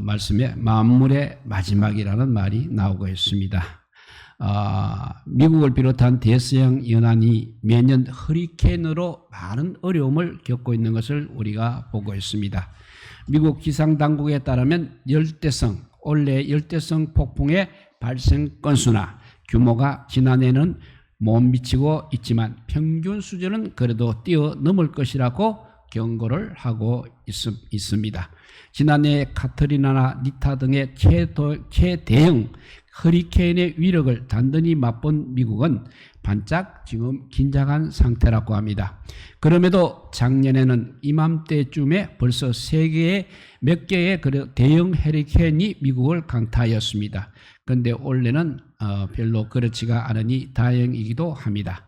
말씀에 만물의 마지막이라는 말이 나오고 있습니다. 미국을 비롯한 대서양 연안이 매년 허리케인으로 많은 어려움을 겪고 있는 것을 우리가 보고 있습니다. 미국 기상당국에 따르면 올해 열대성 폭풍의 발생 건수나 규모가 지난해는 못 미치고 있지만 평균 수준은 그래도 뛰어넘을 것이라고 경고를 하고 있습니다. 지난해 카트리나나 니타 등의 최대형 허리케인의 위력을 단단히 맛본 미국은 반짝 지금 긴장한 상태라고 합니다. 그럼에도 작년에는 이맘때쯤에 벌써 몇 개의 대형 허리케인이 미국을 강타하였습니다. 그런데 올해는 별로 그렇지가 않으니 다행이기도 합니다.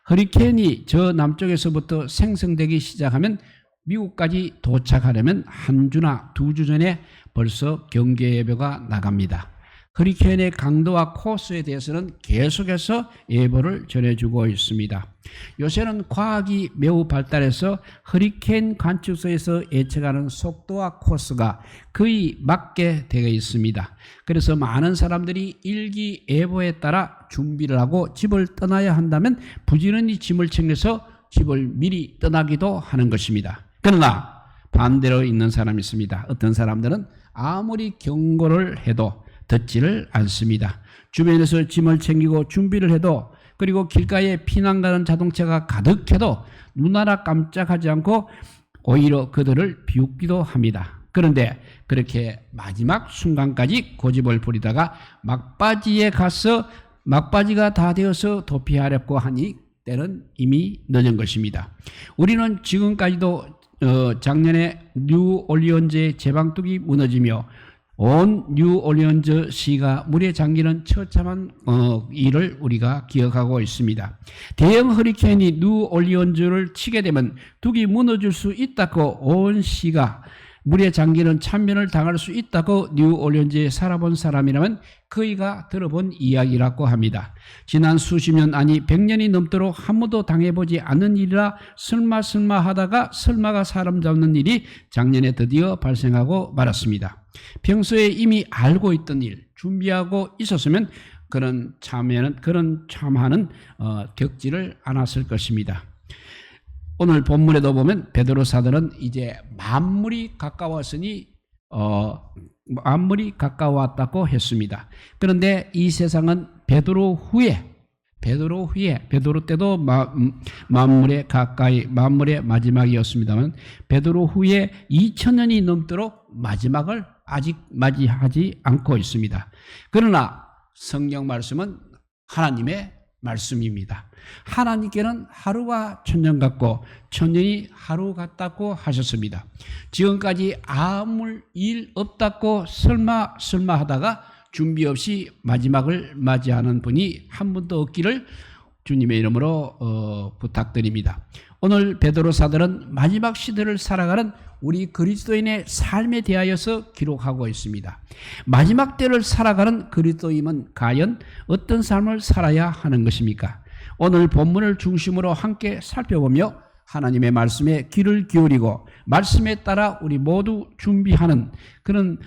허리케인이 저 남쪽에서부터 생성되기 시작하면 미국까지 도착하려면 한 주나 두 주 전에 벌써 경계 예보가 나갑니다. 허리케인의 강도와 코스에 대해서는 계속해서 예보를 전해주고 있습니다. 요새는 과학이 매우 발달해서 허리케인 관측소에서 예측하는 속도와 코스가 거의 맞게 되어 있습니다. 그래서 많은 사람들이 일기예보에 따라 준비를 하고 집을 떠나야 한다면 부지런히 짐을 챙겨서 집을 미리 떠나기도 하는 것입니다. 그러나 반대로 있는 사람이 있습니다. 어떤 사람들은 아무리 경고를 해도 듣지를 않습니다. 주변에서 짐을 챙기고 준비를 해도, 그리고 길가에 피난 가는 자동차가 가득해도 눈 하나 깜짝하지 않고 오히려 그들을 비웃기도 합니다. 그런데 그렇게 마지막 순간까지 고집을 부리다가 막바지에 가서 막바지가 다 되어서 도피하려고 하니 때는 이미 늦은 것입니다. 우리는 지금까지도 작년에 뉴올리언즈의 제방뚝이 무너지며 온 뉴올리언즈 시가 물에 잠기는 처참한 일을 우리가 기억하고 있습니다. 대형 허리케인이 뉴올리언즈를 치게 되면 뚝이 무너질 수 있다고 온 시가 물에 잠기는 참변을 당할 수 있다고 뉴올리언즈에 살아본 사람이라면 그이가 들어본 이야기라고 합니다. 지난 수십 년, 아니 100년이 넘도록 한 번도 당해보지 않은 일이라 설마 하다가 설마가 사람 잡는 일이 작년에 드디어 발생하고 말았습니다. 평소에 이미 알고 있던 일, 준비하고 있었으면 그런 참화는 겪지를 않았을 것입니다. 오늘 본문에도 보면 베드로 사도는 이제 만물이 가까웠다고 했습니다. 그런데 이 세상은 베드로 때도 만물의 마지막이었습니다만 베드로 후에 2000년이 넘도록 마지막을 아직 맞이하지 않고 있습니다. 그러나 성경 말씀은 하나님의 말씀입니다. 하나님께는 하루가 천년 같고 천년이 하루 같다고 하셨습니다. 지금까지 아무 일 없다고 설마 하다가 준비 없이 마지막을 맞이하는 분이 한 분도 없기를 주님의 이름으로 부탁드립니다. 오늘 베드로 사도는 마지막 시대를 살아가는 우리 그리스도인의 삶에 대하여서 기록하고 있습니다. 마지막 때를 살아가는 그리스도인은 과연 어떤 삶을 살아야 하는 것입니까? 오늘 본문을 중심으로 함께 살펴보며 하나님의 말씀에 귀를 기울이고 말씀에 따라 우리 모두 준비하는 그런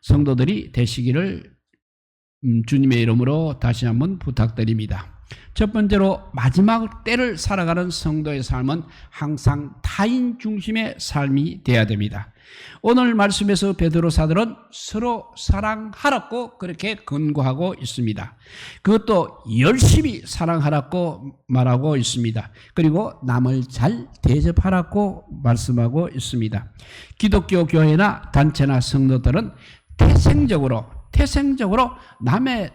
성도들이 되시기를 주님의 이름으로 다시 한번 부탁드립니다. 첫 번째로 마지막 때를 살아가는 성도의 삶은 항상 타인 중심의 삶이 되어야 됩니다. 오늘 말씀에서 베드로 사도는 서로 사랑하라고 그렇게 권고하고 있습니다. 그것도 열심히 사랑하라고 말하고 있습니다. 그리고 남을 잘 대접하라고 말씀하고 있습니다. 기독교 교회나 단체나 성도들은 태생적으로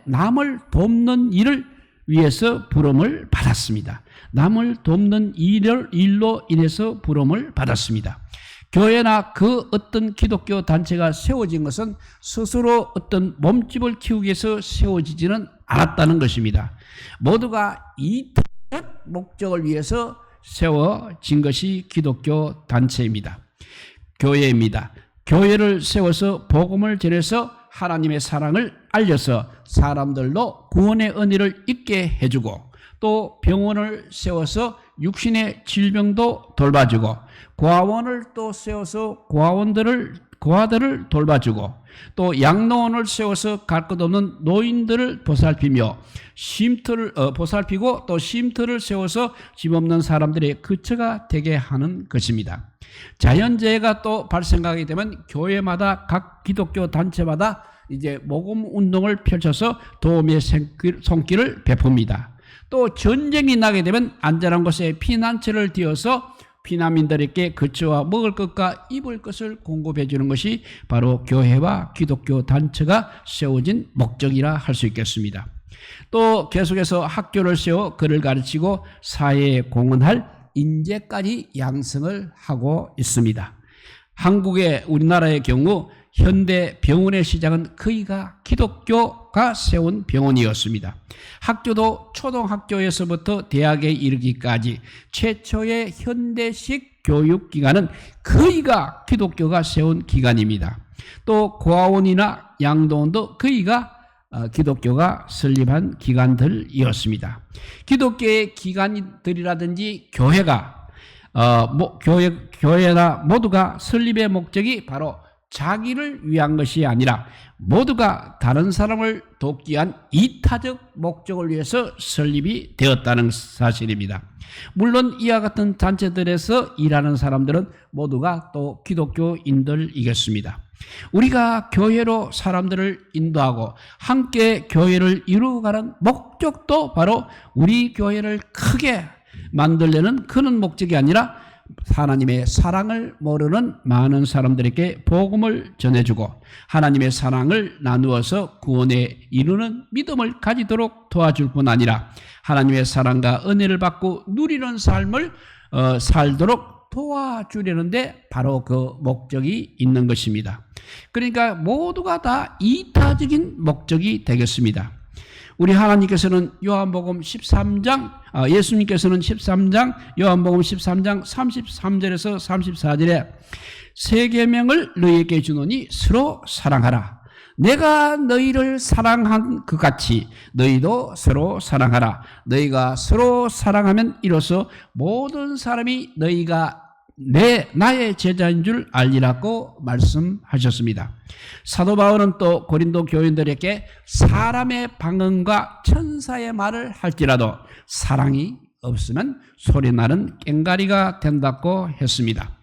남을 돕는 일을 위해서 부름을 받았습니다. 남을 돕는 일로 인해서 부름을 받았습니다. 교회나 그 어떤 기독교 단체가 세워진 것은 스스로 어떤 몸집을 키우기 위해서 세워지지는 않았다는 것입니다. 모두가 이타적 목적을 위해서 세워진 것이 기독교 단체입니다. 교회입니다. 교회를 세워서 복음을 전해서 하나님의 사랑을 알려서 사람들로 구원의 은혜를 잊게 해주고, 또 병원을 세워서 육신의 질병도 돌봐주고, 고아원을 또 세워서 고아원들을 고아들을 돌봐주고 또 양로원을 세워서 갈 것 없는 노인들을 보살피며 쉼터를 보살피고 또 쉼터를 세워서 집 없는 사람들의 거처가 되게 하는 것입니다. 자연재해가 또 발생하게 되면 교회마다 각 기독교 단체마다 이제 모금 운동을 펼쳐서 도움의 손길을 베풉니다. 또 전쟁이 나게 되면 안전한 곳에 피난처를 띄어서 피난민들에게 거처와 먹을 것과 입을 것을 공급해 주는 것이 바로 교회와 기독교 단체가 세워진 목적이라 할 수 있겠습니다. 또 계속해서 학교를 세워 글을 가르치고 사회에 공헌할 인재까지 양성을 하고 있습니다. 한국의 우리나라의 경우 현대 병원의 시작은 거의가 기독교가 세운 병원이었습니다. 학교도 초등학교에서부터 대학에 이르기까지 최초의 현대식 교육기관은 거의가 기독교가 세운 기관입니다. 또 고아원이나 양도원도 거의가 기독교가 설립한 기관들이었습니다. 기독교의 기관들이라든지 교회가 교회나 모두가 설립의 목적이 바로 자기를 위한 것이 아니라 모두가 다른 사람을 돕기 위한 이타적 목적을 위해서 설립이 되었다는 사실입니다. 물론 이와 같은 단체들에서 일하는 사람들은 모두가 또 기독교인들이겠습니다. 우리가 교회로 사람들을 인도하고 함께 교회를 이루어가는 목적도 바로 우리 교회를 크게 만들려는 그런 목적이 아니라 하나님의 사랑을 모르는 많은 사람들에게 복음을 전해주고 하나님의 사랑을 나누어서 구원에 이르는 믿음을 가지도록 도와줄 뿐 아니라 하나님의 사랑과 은혜를 받고 누리는 삶을 살도록 도와주려는데 바로 그 목적이 있는 것입니다. 그러니까 모두가 다 이타적인 목적이 되겠습니다. 우리 하나님께서는 요한복음 13장, 예수님께서는 13장, 요한복음 13장 33절에서 34절에 세 계명을 너희에게 주노니 서로 사랑하라. 내가 너희를 사랑한 것 같이 너희도 서로 사랑하라. 너희가 서로 사랑하면 이로써 모든 사람이 너희가 나의 제자인 줄 알리라고 말씀하셨습니다. 사도 바울은 또 고린도 교인들에게 사람의 방언과 천사의 말을 할지라도 사랑이 없으면 소리나는 꽹가리가 된다고 했습니다.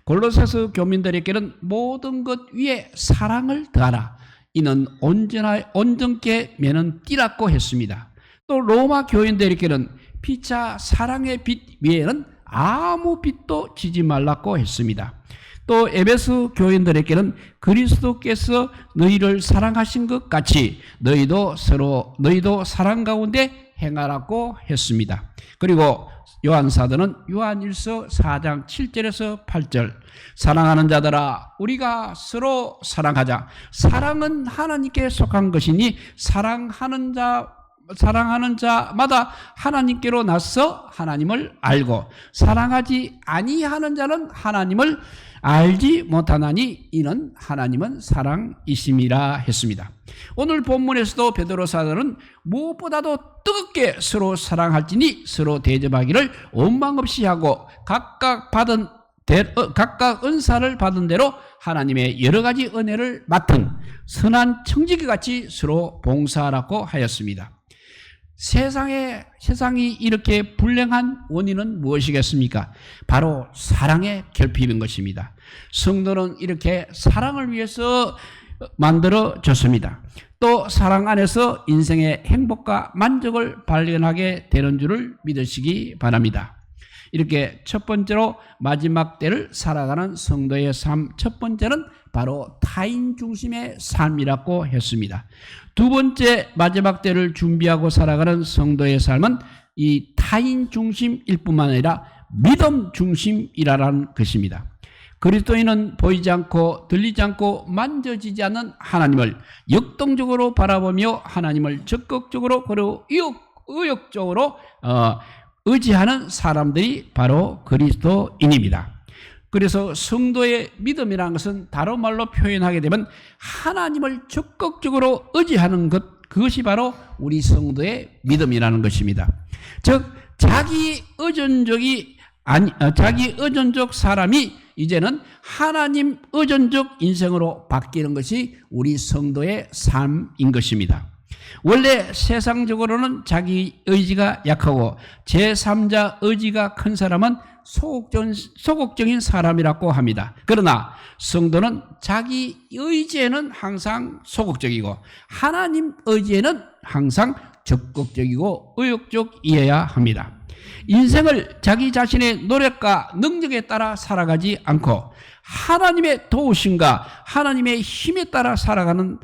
골로새서 교민들에게는 모든 것 위에 사랑을 더하라. 이는 온전케 매는 띠라고 했습니다. 또 로마 교인들에게는 피차 사랑의 빛 위에는 아무 빛도 지지 말라고 했습니다. 또 에베소 교인들에게는 그리스도께서 너희를 사랑하신 것 같이 너희도 사랑 가운데 행하라고 했습니다. 그리고 요한 사도는 요한일서 4장 7절에서 8절 사랑하는 자들아 우리가 서로 사랑하자. 사랑은 하나님께 속한 것이니 사랑하는 자마다 하나님께로 나서 하나님을 알고 사랑하지 아니하는 자는 하나님을 알지 못하나니 이는 하나님은 사랑이심이라 했습니다. 오늘 본문에서도 베드로 사도는 무엇보다도 뜨겁게 서로 사랑할지니 서로 대접하기를 원망 없이 하고 각각 은사를 받은 대로 하나님의 여러 가지 은혜를 맡은 선한 청지기 같이 서로 봉사하라고 하였습니다. 세상이 이렇게 불행한 원인은 무엇이겠습니까? 바로 사랑의 결핍인 것입니다. 성도는 이렇게 사랑을 위해서 만들어졌습니다. 또 사랑 안에서 인생의 행복과 만족을 발견하게 되는 줄을 믿으시기 바랍니다. 이렇게 첫 번째로 마지막 때를 살아가는 성도의 삶, 첫 번째는 바로 타인 중심의 삶이라고 했습니다. 두 번째 마지막 때를 준비하고 살아가는 성도의 삶은 이 타인 중심일 뿐만 아니라 믿음 중심이라는 것입니다. 그리스도인은 보이지 않고 들리지 않고 만져지지 않는 하나님을 역동적으로 바라보며 하나님을 적극적으로 그리고 의욕적으로 의지하는 사람들이 바로 그리스도인입니다. 그래서 성도의 믿음이라는 것은 다른 말로 표현하게 되면 하나님을 적극적으로 의지하는 것, 그것이 바로 우리 성도의 믿음이라는 것입니다. 즉 자기 의존적 사람이 이제는 하나님 의존적 인생으로 바뀌는 것이 우리 성도의 삶인 것입니다. 원래 세상적으로는 자기 의지가 약하고 제3자 의지가 큰 사람은 소극적인 사람이라고 합니다. 그러나 성도는 자기 의지에는 항상 소극적이고 하나님 의지에는 항상 적극적이고 의욕적이어야 합니다. 인생을 자기 자신의 노력과 능력에 따라 살아가지 않고 하나님의 도우심과 하나님의 힘에 따라 살아가는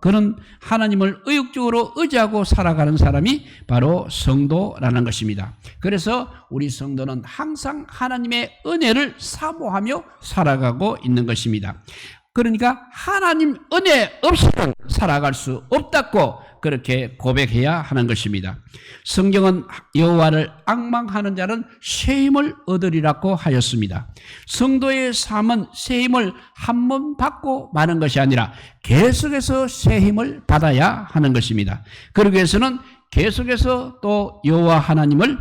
그런 하나님을 의욕적으로 의지하고 살아가는 사람이 바로 성도라는 것입니다. 그래서 우리 성도는 항상 하나님의 은혜를 사모하며 살아가고 있는 것입니다. 그러니까 하나님 은혜 없이는 살아갈 수 없다고 그렇게 고백해야 하는 것입니다. 성경은 여호와를 앙망하는 자는 새 힘을 얻으리라고 하였습니다. 성도의 삶은 새 힘을 한 번 받고 마는 것이 아니라 계속해서 새 힘을 받아야 하는 것입니다. 그러기 위해서는 계속해서 또 여호와 하나님을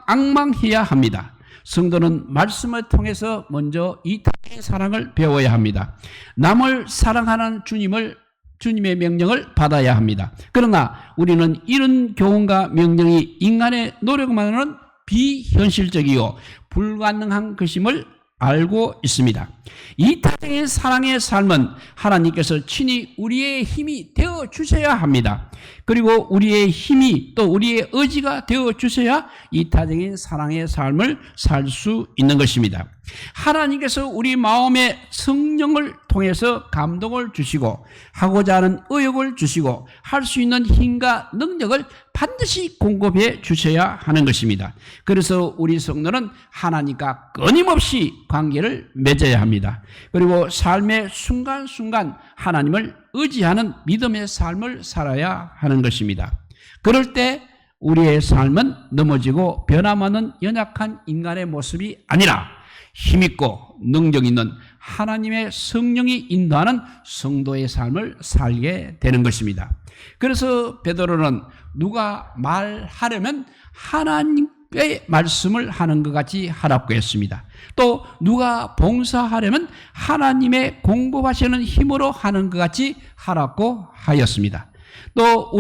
앙망해야 합니다. 성도는 말씀을 통해서 먼저 이타적인 사랑을 배워야 합니다. 남을 사랑하는 주님의 명령을 받아야 합니다. 그러나 우리는 이런 교훈과 명령이 인간의 노력만으로는 비현실적이요 불가능한 것임을 알고 있습니다. 이타적인 사랑의 삶은 하나님께서 친히 우리의 힘이 되어 주셔야 합니다. 그리고 우리의 힘이 또 우리의 의지가 되어 주셔야 이타적인 사랑의 삶을 살 수 있는 것입니다. 하나님께서 우리 마음에 성령을 통해서 감동을 주시고 하고자 하는 의욕을 주시고 할 수 있는 힘과 능력을 반드시 공급해 주셔야 하는 것입니다. 그래서 우리 성도는 하나님과 끊임없이 관계를 맺어야 합니다. 그리고 삶의 순간순간 하나님을 의지하는 믿음의 삶을 살아야 하는 것입니다. 그럴 때 우리의 삶은 넘어지고 변함없는 연약한 인간의 모습이 아니라 힘있고 능력 있는 하나님의 성령이 인도하는 성도의 삶을 살게 되는 것입니다. 그래서 베드로는 누가 말하려면 하나님의 말씀을 하는 것 같이 하라고 했습니다. 또 누가 봉사하려면 하나님의 공급하시는 힘으로 하는 것 같이 하라고 하였습니다. 또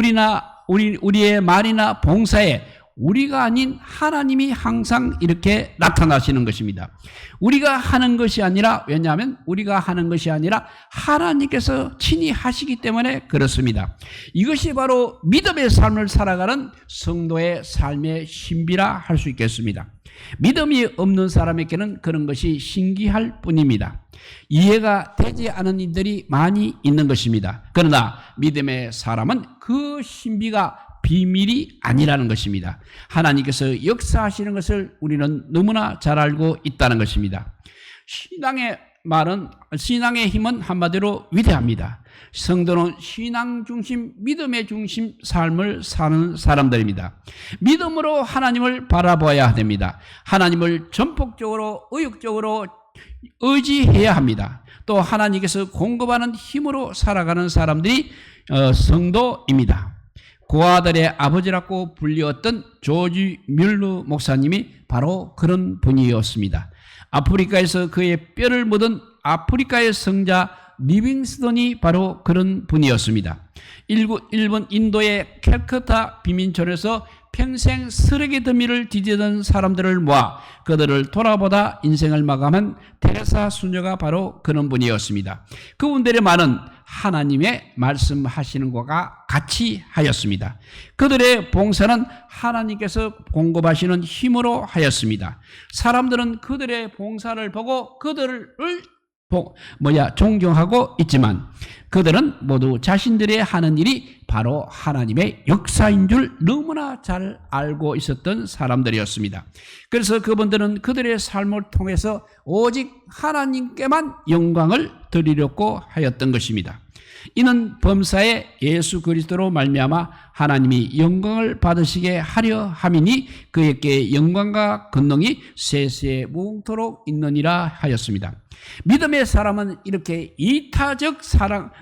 우리의 말이나 봉사에 우리가 아닌 하나님이 항상 이렇게 나타나시는 것입니다. 우리가 하는 것이 아니라, 왜냐하면 우리가 하는 것이 아니라 하나님께서 친히 하시기 때문에 그렇습니다. 이것이 바로 믿음의 삶을 살아가는 성도의 삶의 신비라 할 수 있겠습니다. 믿음이 없는 사람에게는 그런 것이 신기할 뿐입니다. 이해가 되지 않은 일들이 많이 있는 것입니다. 그러나 믿음의 사람은 그 신비가 비밀이 아니라는 것입니다. 하나님께서 역사하시는 것을 우리는 너무나 잘 알고 있다는 것입니다. 신앙의 힘은 한마디로 위대합니다. 성도는 신앙 중심, 믿음의 중심 삶을 사는 사람들입니다. 믿음으로 하나님을 바라봐야 됩니다. 하나님을 전폭적으로, 의욕적으로 의지해야 합니다. 또 하나님께서 공급하는 힘으로 살아가는 사람들이 성도입니다. 고아들의 아버지라고 불리웠던 조지 뮬러 목사님이 바로 그런 분이었습니다. 아프리카에서 그의 뼈를 묻은 아프리카의 성자 리빙스턴이 바로 그런 분이었습니다. 일본 인도의 캘커타 빈민촌에서 평생 쓰레기 더미를 뒤지던 사람들을 모아 그들을 돌아보다 인생을 마감한 테레사 수녀가 바로 그런 분이었습니다. 그분들의 말은 하나님의 말씀하시는 것과 같이 하였습니다. 그들의 봉사는 하나님께서 공급하시는 힘으로 하였습니다. 사람들은 그들의 봉사를 보고 그들을 존경하고 있지만 그들은 모두 자신들이 하는 일이 바로 하나님의 역사인 줄 너무나 잘 알고 있었던 사람들이었습니다. 그래서 그분들은 그들의 삶을 통해서 오직 하나님께만 영광을 드리려고 하였던 것입니다. 이는 범사에 예수 그리스도로 말미암아 하나님이 영광을 받으시게 하려 함이니 그에게 영광과 권능이 세세에 무궁토록 있느니라 하였습니다. 믿음의 사람은 이렇게 이타적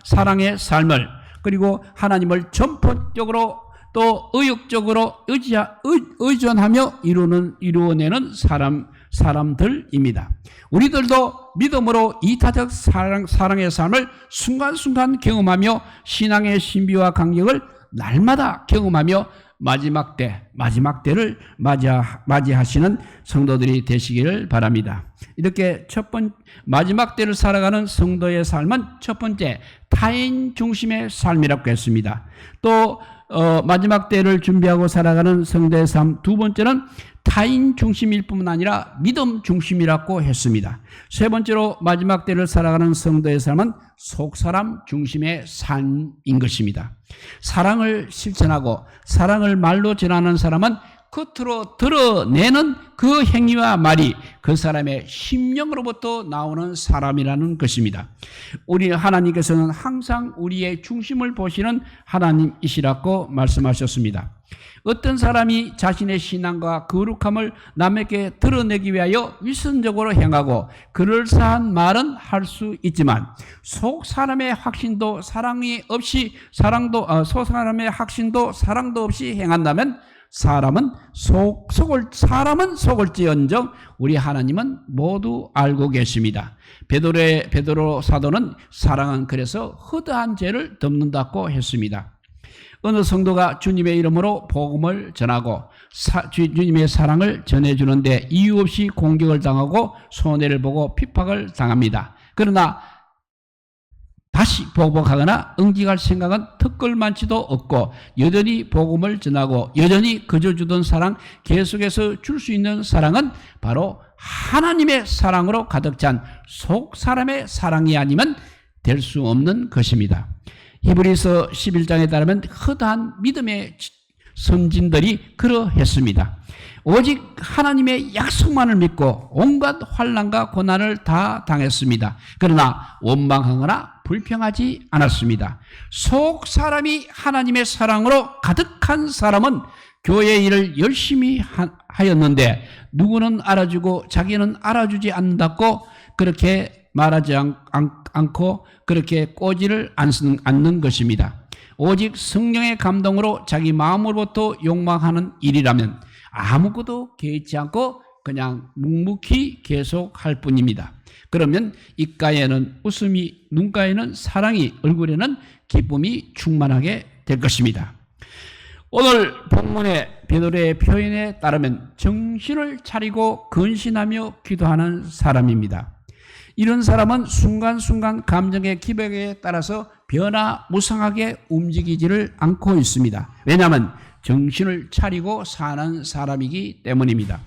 사랑의 삶을, 그리고 하나님을 전폭적으로 또 의욕적으로 의존하며 이루어내는 사람들입니다. 우리들도 믿음으로 이타적 사랑의 삶을 순간순간 경험하며 신앙의 신비와 강력을 날마다 경험하며 마지막 때를 맞이하시는 성도들이 되시기를 바랍니다. 이렇게 마지막 때를 살아가는 성도의 삶은 첫 번째, 타인 중심의 삶이라고 했습니다. 또 마지막 때를 준비하고 살아가는 성도의 삶, 두 번째는 타인 중심일 뿐만 아니라 믿음 중심이라고 했습니다. 세 번째로 마지막 때를 살아가는 성도의 삶은 속사람 중심의 삶인 것입니다. 사랑을 실천하고 사랑을 말로 전하는 사람은 겉으로 드러내는 그 행위와 말이 그 사람의 심령으로부터 나오는 사람이라는 것입니다. 우리 하나님께서는 항상 우리의 중심을 보시는 하나님이시라고 말씀하셨습니다. 어떤 사람이 자신의 신앙과 거룩함을 남에게 드러내기 위하여 위선적으로 행하고 그럴싸한 말은 할 수 있지만 속 사람의 확신도 사랑도 없이 행한다면 사람은 속을지언정 우리 하나님은 모두 알고 계십니다. 베드로 사도는 사랑은 그래서 허다한 죄를 덮는다고 했습니다. 어느 성도가 주님의 이름으로 복음을 전하고 주님의 사랑을 전해주는데 이유 없이 공격을 당하고 손해를 보고 핍박을 당합니다. 그러나 다시 보복하거나 응징할 생각은 턱걸만치도 없고 여전히 복음을 전하고 여전히 그저 주던 사랑 계속해서 줄 수 있는 사랑은 바로 하나님의 사랑으로 가득 찬 속 사람의 사랑이 아니면 될 수 없는 것입니다. 히브리서 11장에 따르면 허다한 믿음의 선진들이 그러했습니다. 오직 하나님의 약속만을 믿고 온갖 환난과 고난을 다 당했습니다. 그러나 원망하거나 불평하지 않았습니다. 속 사람이 하나님의 사랑으로 가득한 사람은 교회 일을 열심히 하였는데 누구는 알아주고 자기는 알아주지 않는다고 그렇게 말하지 않고 그렇게 꼬지를 않는 것입니다. 오직 성령의 감동으로 자기 마음으로부터 욕망하는 일이라면 아무것도 개의치 않고 그냥 묵묵히 계속할 뿐입니다. 그러면 입가에는 웃음이, 눈가에는 사랑이, 얼굴에는 기쁨이 충만하게 될 것입니다. 오늘 본문의 베드로의 표현에 따르면 정신을 차리고 근신하며 기도하는 사람입니다. 이런 사람은 순간순간 감정의 기복에 따라서 변화무쌍하게 움직이지를 않고 있습니다. 왜냐하면 정신을 차리고 사는 사람이기 때문입니다.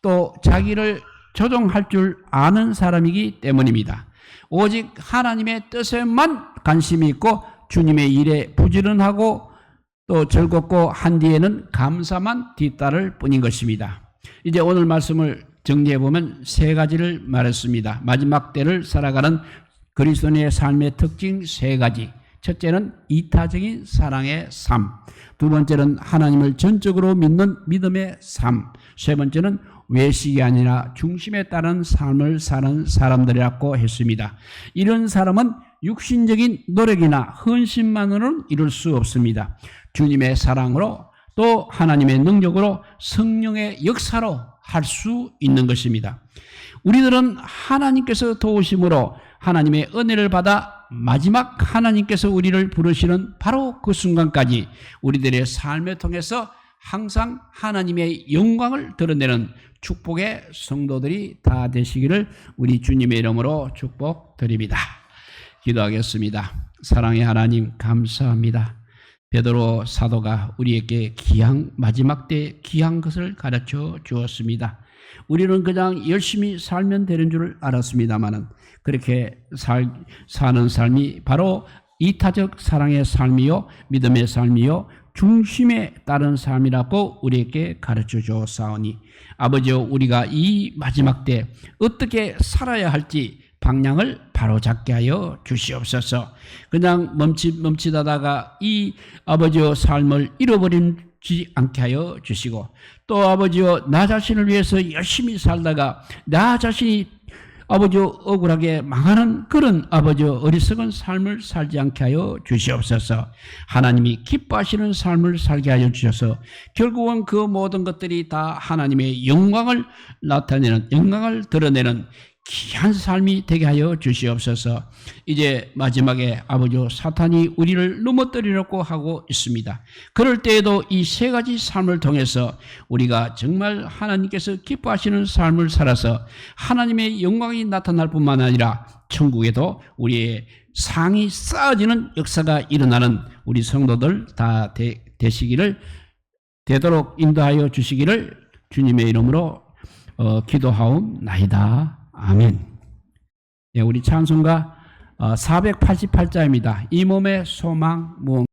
또 자기를 조종할 줄 아는 사람이기 때문입니다. 오직 하나님의 뜻에만 관심이 있고 주님의 일에 부지런하고 또 즐겁고 한 뒤에는 감사만 뒤따를 뿐인 것입니다. 이제 오늘 말씀을 정리해보면 세 가지를 말했습니다. 마지막 때를 살아가는 그리스도인의 삶의 특징 세 가지. 첫째는 이타적인 사랑의 삶. 두 번째는 하나님을 전적으로 믿는 믿음의 삶. 세 번째는 외식이 아니라 중심에 따른 삶을 사는 사람들이라고 했습니다. 이런 사람은 육신적인 노력이나 헌신만으로는 이룰 수 없습니다. 주님의 사랑으로 또 하나님의 능력으로 성령의 역사로 할 수 있는 것입니다. 우리들은 하나님께서 도우심으로 하나님의 은혜를 받아 마지막 하나님께서 우리를 부르시는 바로 그 순간까지 우리들의 삶을 통해서 항상 하나님의 영광을 드러내는 축복의 성도들이 다 되시기를 우리 주님의 이름으로 축복드립니다. 기도하겠습니다. 사랑의 하나님 감사합니다. 베드로 사도가 우리에게 마지막 때 귀한 것을 가르쳐 주었습니다. 우리는 그냥 열심히 살면 되는 줄 알았습니다만은 그렇게 사는 삶이 바로 이타적 사랑의 삶이요 믿음의 삶이요 중심에 따른 삶이라고 우리에게 가르쳐 주었사오니 아버지여 우리가 이 마지막 때 어떻게 살아야 할지 방향을 바로잡게 하여 주시옵소서. 그냥 멈칫하다가 이 아버지의 삶을 잃어버리지 않게 하여 주시고 또 아버지여 나 자신을 위해서 열심히 살다가 나 자신이 아버지 억울하게 망하는 그런 아버지 어리석은 삶을 살지 않게 하여 주시옵소서. 하나님이 기뻐하시는 삶을 살게 하여 주셔서 결국은 그 모든 것들이 다 하나님의 영광을 나타내는, 영광을 드러내는 귀한 삶이 되게 하여 주시옵소서. 이제 마지막에 아버지 사탄이 우리를 넘어뜨리려고 하고 있습니다. 그럴 때에도 이 세 가지 삶을 통해서 우리가 정말 하나님께서 기뻐하시는 삶을 살아서 하나님의 영광이 나타날 뿐만 아니라 천국에도 우리의 상이 쌓아지는 역사가 일어나는 우리 성도들 다 되도록 인도하여 주시기를 주님의 이름으로 기도하옵나이다. 아멘. 예, 우리 찬송가 488자입니다. 이 몸의 소망 무언가.